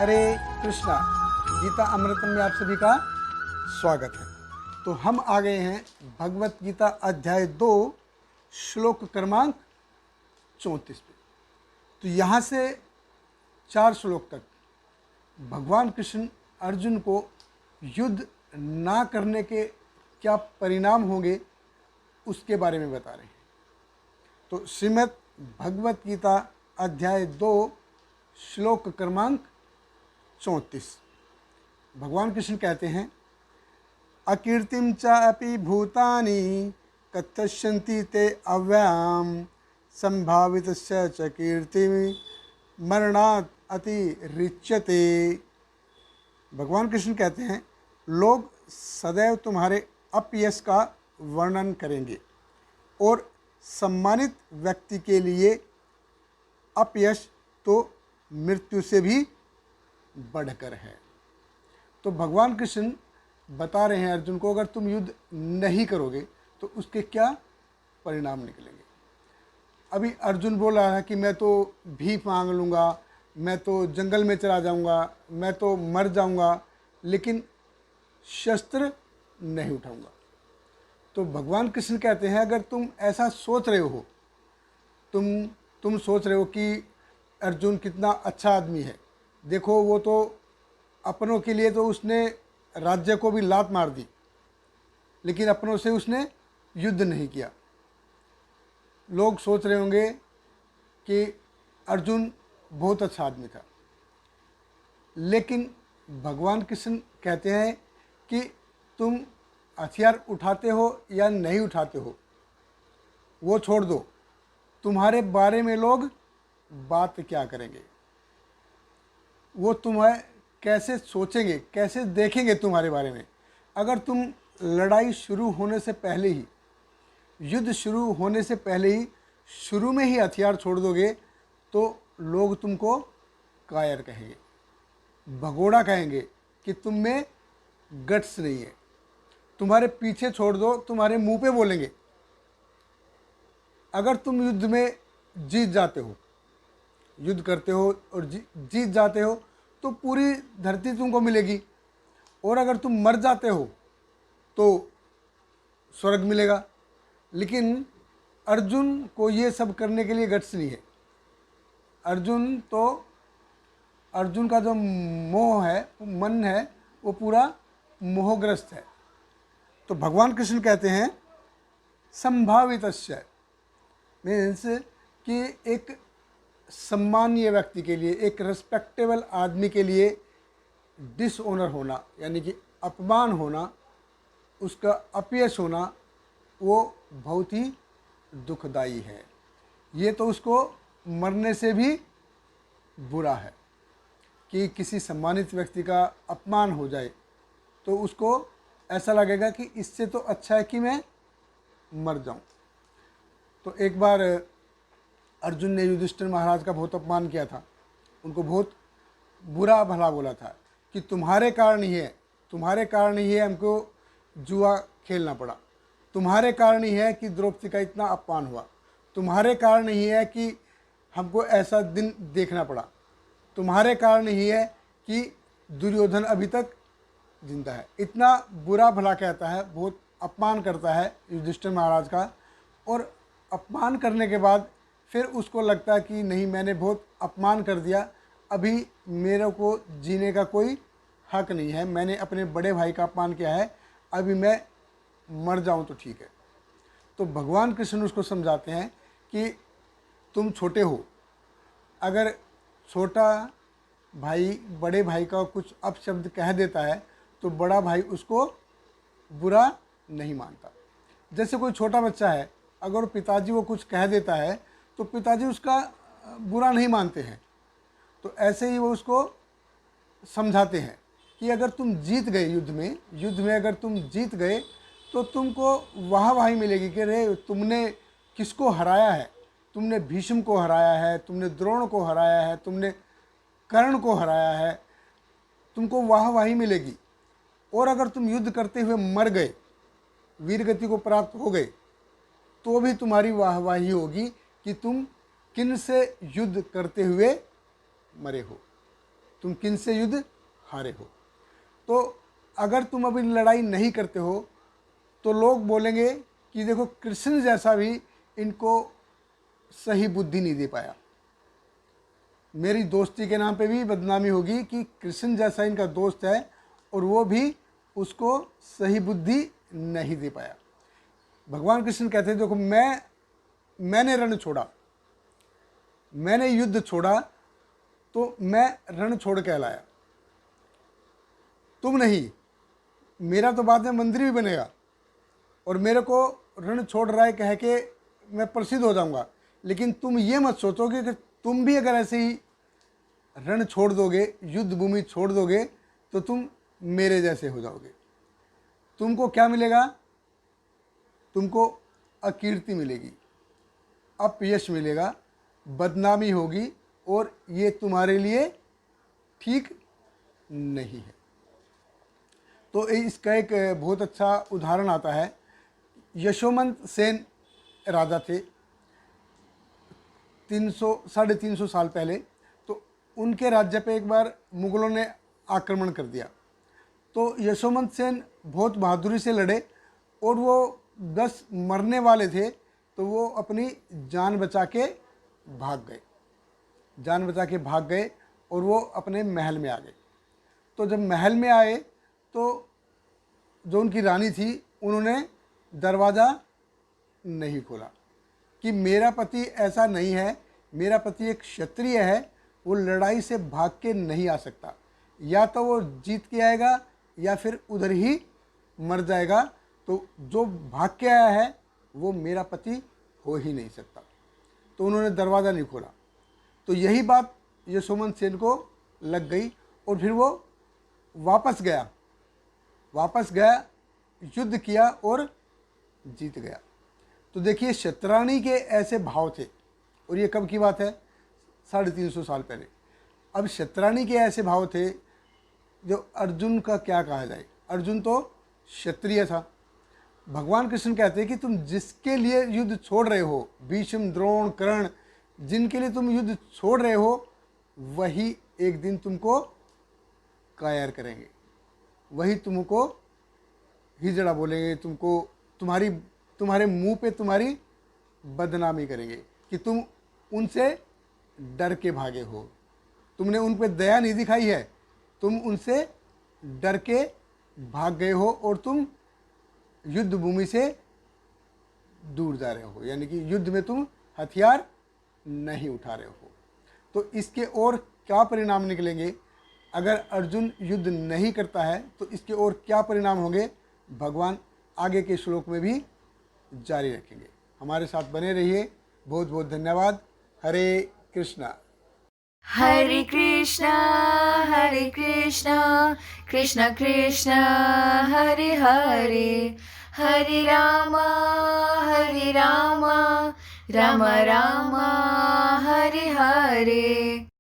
हरे कृष्णा। गीता अमृतम में आप सभी का स्वागत है। तो हम आ गए हैं भगवत गीता अध्याय 2 श्लोक क्रमांक 34 पे। तो यहाँ से 4 श्लोक तक भगवान कृष्ण अर्जुन को युद्ध ना करने के क्या परिणाम होंगे उसके बारे में बता रहे हैं। तो श्रीमद् भगवत गीता अध्याय 2 श्लोक क्रमांक 34 भगवान कृष्ण कहते हैं, अकीर्तिम च अपि भूतानि कथयन्ति ते अव्ययाम संभावितस्य च कीर्ति मरणात् अतिरिच्यते। भगवान कृष्ण कहते हैं, लोग सदैव तुम्हारे अपयश का वर्णन करेंगे और सम्मानित व्यक्ति के लिए अपयश तो मृत्यु से भी बढ़कर है। तो भगवान कृष्ण बता रहे हैं अर्जुन को, अगर तुम युद्ध नहीं करोगे तो उसके क्या परिणाम निकलेंगे। अभी अर्जुन बोल रहा है कि मैं तो भीख मांग लूँगा, मैं तो जंगल में चला जाऊँगा, मैं तो मर जाऊँगा, लेकिन शस्त्र नहीं उठाऊँगा। तो भगवान कृष्ण कहते हैं, अगर तुम ऐसा सोच रहे हो, तुम सोच रहे हो कि अर्जुन कितना अच्छा आदमी है, देखो वो तो अपनों के लिए तो उसने राज्य को भी लात मार दी, लेकिन अपनों से उसने युद्ध नहीं किया। लोग सोच रहे होंगे कि अर्जुन बहुत अच्छा आदमी था, लेकिन भगवान कृष्ण कहते हैं कि तुम हथियार उठाते हो या नहीं उठाते हो वो छोड़ दो, तुम्हारे बारे में लोग बात क्या करेंगे, वो तुम्हें कैसे सोचेंगे, कैसे देखेंगे तुम्हारे बारे में। अगर तुम लड़ाई शुरू होने से पहले ही, युद्ध शुरू होने से पहले ही शुरू में ही हथियार छोड़ दोगे तो लोग तुमको कायर कहेंगे, भगोड़ा कहेंगे कि तुम में गट्स नहीं है। तुम्हारे पीछे छोड़ दो, तुम्हारे मुंह पे बोलेंगे। अगर तुम युद्ध में जीत जाते हो, युद्ध करते हो और जीत जाते हो तो पूरी धरती तुमको मिलेगी, और अगर तुम मर जाते हो तो स्वर्ग मिलेगा। लेकिन अर्जुन को ये सब करने के लिए गट्स नहीं है। अर्जुन का जो मोह है, मन है, वो पूरा मोहग्रस्त है। तो भगवान कृष्ण कहते हैं, संभावितस्य मीन्स कि एक सम्मानीय व्यक्ति के लिए, एक रिस्पेक्टेबल आदमी के लिए डिसऑनर होना, यानी कि अपमान होना, उसका अपयश होना, वो बहुत ही दुखदाई है। ये तो उसको मरने से भी बुरा है कि किसी सम्मानित व्यक्ति का अपमान हो जाए तो उसको ऐसा लगेगा कि इससे तो अच्छा है कि मैं मर जाऊं। तो एक बार अर्जुन ने युधिष्ठिर महाराज का बहुत अपमान किया था, उनको बहुत बुरा भला बोला था कि तुम्हारे कारण ही है हमको जुआ खेलना पड़ा, तुम्हारे कारण ही है कि द्रौपदी का इतना अपमान हुआ, तुम्हारे कारण ही है कि हमको ऐसा दिन देखना पड़ा, तुम्हारे कारण ही है कि दुर्योधन अभी तक जिंदा है। इतना बुरा भला कहता है, बहुत अपमान करता है युधिष्ठिर महाराज का। और अपमान करने के बाद फिर उसको लगता है कि नहीं, मैंने बहुत अपमान कर दिया, अभी मेरे को जीने का कोई हक नहीं है, मैंने अपने बड़े भाई का अपमान किया है, अभी मैं मर जाऊं तो ठीक है। तो भगवान कृष्ण उसको समझाते हैं कि तुम छोटे हो, अगर छोटा भाई बड़े भाई का कुछ अपशब्द कह देता है तो बड़ा भाई उसको बुरा नहीं मानता। जैसे कोई छोटा बच्चा है, अगर पिताजी वो कुछ कह देता है तो पिताजी उसका बुरा नहीं मानते हैं। तो ऐसे ही वो उसको समझाते हैं कि अगर तुम जीत गए युद्ध में अगर तुम जीत गए तो तुमको वाहवाही मिलेगी कि अरे तुमने किसको हराया है, तुमने भीष्म को हराया है, तुमने द्रोण को हराया है, तुमने कर्ण को हराया है, तुमको वाहवाही मिलेगी। और अगर तुम युद्ध करते हुए मर गए, वीरगति को प्राप्त हो गए, तो भी तुम्हारी वाहवाही होगी कि तुम किन से युद्ध करते हुए मरे हो। तुम किन से युद्ध हारे हो। तो अगर तुम अभी लड़ाई नहीं करते हो तो लोग बोलेंगे कि देखो कृष्ण जैसा भी इनको सही बुद्धि नहीं दे पाया। मेरी दोस्ती के नाम पे भी बदनामी होगी कि कृष्ण जैसा इनका दोस्त है और वो भी उसको सही बुद्धि नहीं दे पाया। भगवान कृष्ण कहते हैं देखो मैंने रण छोड़ा, मैंने युद्ध छोड़ा तो मैं रण छोड़ कहलाया, तुम नहीं। मेरा तो बाद में मंदिर भी बनेगा और मेरे को रण छोड़ रहा है कह के मैं प्रसिद्ध हो जाऊंगा, लेकिन तुम ये मत सोचोगे कि तुम भी अगर ऐसे ही रण छोड़ दोगे, युद्ध भूमि छोड़ दोगे तो तुम मेरे जैसे हो जाओगे। तुमको क्या मिलेगा? तुमको अकीर्ति मिलेगी, अपयश मिलेगा, बदनामी होगी और ये तुम्हारे लिए ठीक नहीं है। तो इसका एक बहुत अच्छा उदाहरण आता है। यशोमंत सेन राजा थे 300-350 साल पहले। तो उनके राज्य पे एक बार मुगलों ने आक्रमण कर दिया। तो यशोमंत सेन बहुत बहादुरी से लड़े और वो 10 मरने वाले थे तो वो अपनी जान बचा के भाग गए और वो अपने महल में आ गए। तो जब महल में आए तो जो उनकी रानी थी उन्होंने दरवाज़ा नहीं खोला कि मेरा पति ऐसा नहीं है, मेरा पति एक क्षत्रिय है, वो लड़ाई से भाग के नहीं आ सकता, या तो वो जीत के आएगा या फिर उधर ही मर जाएगा। तो जो भाग के आया है वो मेरा पति हो ही नहीं सकता। तो उन्होंने दरवाज़ा नहीं खोला। तो यही बात यशोमंत सेन को लग गई और फिर वो वापस गया, युद्ध किया और जीत गया। तो देखिए शतरानी के ऐसे भाव थे और ये कब की बात है? 350 साल पहले। अब शतरानी के ऐसे भाव थे जो अर्जुन का क्या कहा जाए, अर्जुन तो क्षत्रिय था। भगवान कृष्ण कहते हैं कि तुम जिसके लिए युद्ध छोड़ रहे हो, भीष्म, द्रोण, कर्ण, जिनके लिए तुम युद्ध छोड़ रहे हो वही एक दिन तुमको कायर करेंगे, वही तुमको हिजड़ा बोलेंगे, तुमको तुम्हारे मुंह पे तुम्हारी बदनामी करेंगे कि तुम उनसे डर के भागे हो, तुमने उन पे दया नहीं दिखाई है, तुम उनसे डर के भाग गए हो और तुम युद्ध भूमि से दूर जा रहे हो, यानी कि युद्ध में तुम हथियार नहीं उठा रहे हो। तो इसके और क्या परिणाम निकलेंगे? अगर अर्जुन युद्ध नहीं करता है तो इसके और क्या परिणाम होंगे, भगवान आगे के श्लोक में भी जारी रखेंगे। हमारे साथ बने रहिए। बहुत बहुत धन्यवाद। हरे कृष्णा। हरे कृष्णा कृष्ण कृष्ण हरे हरे, हरे राम राम राम हरे हरे।